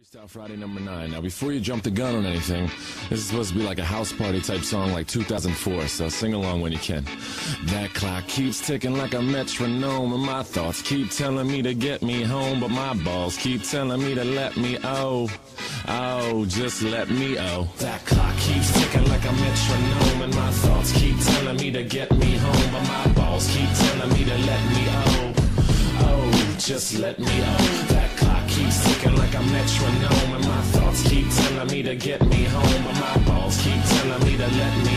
Freestyle Friday #9. Now, before you jump the gun on anything, this is supposed to be like a house party type song like 2004, so sing along when you can. That clock keeps ticking like a metronome, and my thoughts keep telling me to get me home, but my balls keep telling me to let me just let me That clock keeps ticking like a metronome, and my thoughts keep telling me to get me home, but my balls keep telling me to let me just let me That clock keeps ticking like a metronome, and my thoughts keep telling me to get me home, but my balls keep telling me to let me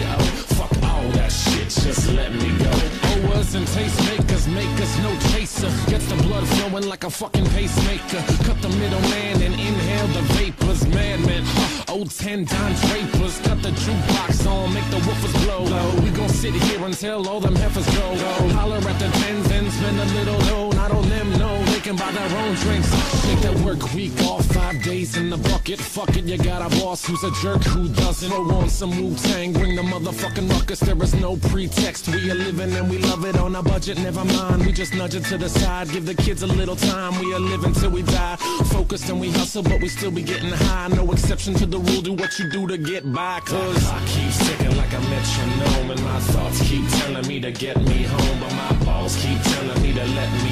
Fuck all that shit, just let me go. Owers and tastemakers make us no chaser. Gets the blood flowing like a fucking pacemaker. Cut the middleman and inhale the vapors. Madman, old 10 Don Drapers. Cut the jukebox on, make the woofers blow. We gon' sit here until all them heifers go. Holler at the tens and spend a little dough. Not on them, no, they can buy their own drinks. Take that work week off, 5 days in the bucket. Fuck it, you got a boss who's a jerk who doesn't. Throw on some Wu-Tang, bring the motherfucking ruckus. There is no pretext. We are living and we love it on a budget. Never mind, we just nudge it to the side. Give the kids a little time. We are living till we die. Focused and we hustle, but we still be getting high. No exception to the rule. Do what you do to get by. Cause the clock keeps ticking like a metronome, and my thoughts keep telling me to get me home, but my balls keep telling me to let me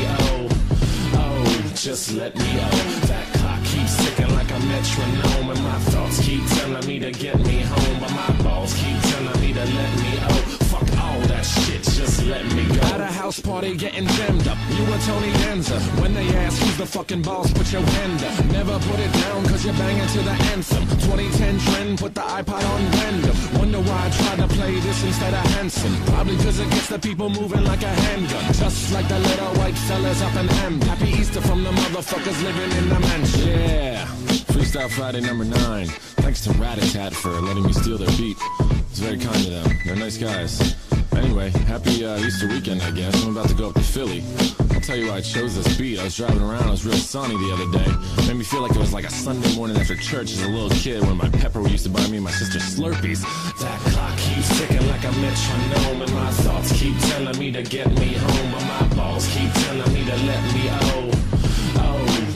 just let me That clock keeps ticking like a metronome, and my thoughts keep telling me to get me home, but my balls keep telling me to let me Fuck all that shit, just let me go. At a house party getting jammed up, you and Tony Danza. When they ask who's the fucking boss, put your hand up. Never put it down cause you're banging to the anthem. 2010 trend, put the iPod on random. Wonder why I tried to play this instead of Hanson. Probably cause it gets the people moving like a handgun. Just like the little white fellas up in M. Happy Easter from the motherfuckers living in the mansion. Yeah, Freestyle Friday #9. Thanks to Rat-a-Tat for letting me steal their beat. It's very kind of them. They're nice guys. Anyway, happy Easter weekend, I guess. I'm about to go up to Philly. I'll tell you why I chose this beat. I was driving around, it was real sunny the other day. Made me feel like it was like a Sunday morning after church as a little kid when my pepper used to buy me and my sister Slurpees. That clock keeps ticking like a metronome, and my thoughts keep telling me to get me home, but my balls keep telling me to let me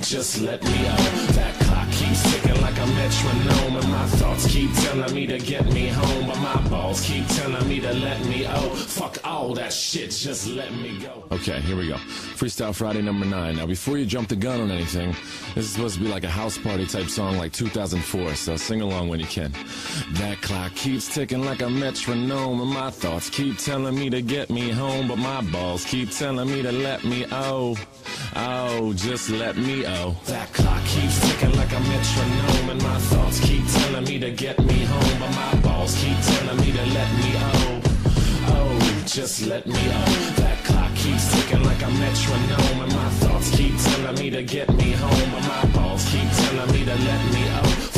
just let me That clock keeps ticking like a metronome, and my thoughts keep telling me to get me home, but my balls keep telling me to let me Fuck all that shit, just let me go. Okay, here we go. Freestyle Friday #9. Now, before you jump the gun on anything, this is supposed to be like a house party type song like 2004, so sing along when you can. That clock keeps ticking like a metronome, and my thoughts keep telling me to get me home, but my balls keep telling me to let me just let me That clock keeps ticking like a metronome, and my thoughts keep telling me to get me home, but my balls keep telling me to let me just let me That clock keeps ticking like a metronome, and my thoughts keep telling me to get me home, but my balls keep telling me to let me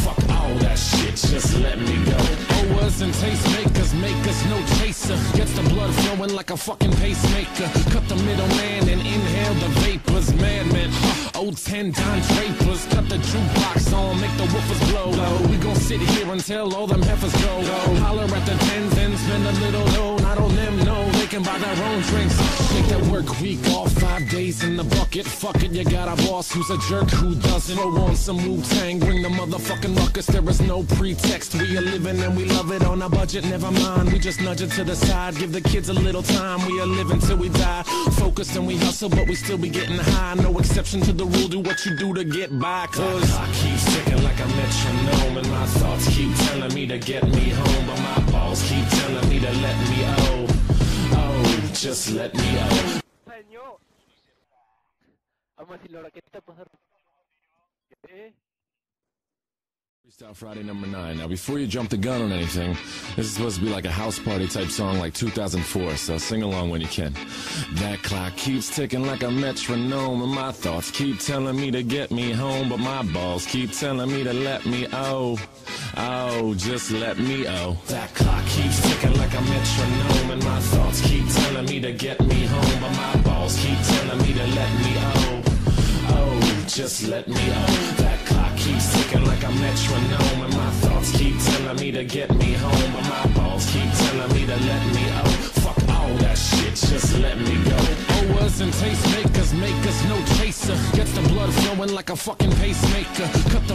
Fuck all that shit, just let me go. Owers and tastemakers make us no chaser. Gets the blood flowing like a fucking pacemaker. Cut the middleman and inhale the vapors. Madman, old 10 Don Drapers. Cut the jukebox on, make the woofers blow. We gon' sit here until all them heifers go. Holler at the tens and spend a little dough. Not on them, no, they can buy their own drinks. Take that work week off, 5 days in the bucket. Fuck it, you got a boss who's a jerk who doesn't. Throw on some Wu-Tang, bring the motherfucking ruckus. There is no pretext. We are living and we love it on a budget. Never mind, we just nudge it to the side. Give the kids a little time. We are living till we die. Focused and we hustle, but we still be getting high. No exception to the rule. Do what you do to get by. Cause the clock keeps ticking like a metronome, and my thoughts keep telling me to get me home, but my balls keep telling me to let me just let me Señor, vamos a decirlo ahora, ¿qué está pasando? Freestyle Friday #9. Now, before you jump the gun on anything, this is supposed to be like a house party type song like 2004, so sing along when you can. That clock keeps ticking like a metronome, and my thoughts keep telling me to get me home, but my balls keep telling me to let me just let me That clock keeps ticking like a metronome, and my thoughts keep telling me to get me home, but my balls keep telling me to let me just let me That clock keeps ticking like a metronome, and my thoughts keep telling me to get me home, but my balls keep telling me to let me Fuck all that shit, just let me go. Owers and tastemakers make us no chaser. Gets the blood flowing like a fucking pacemaker. Cut the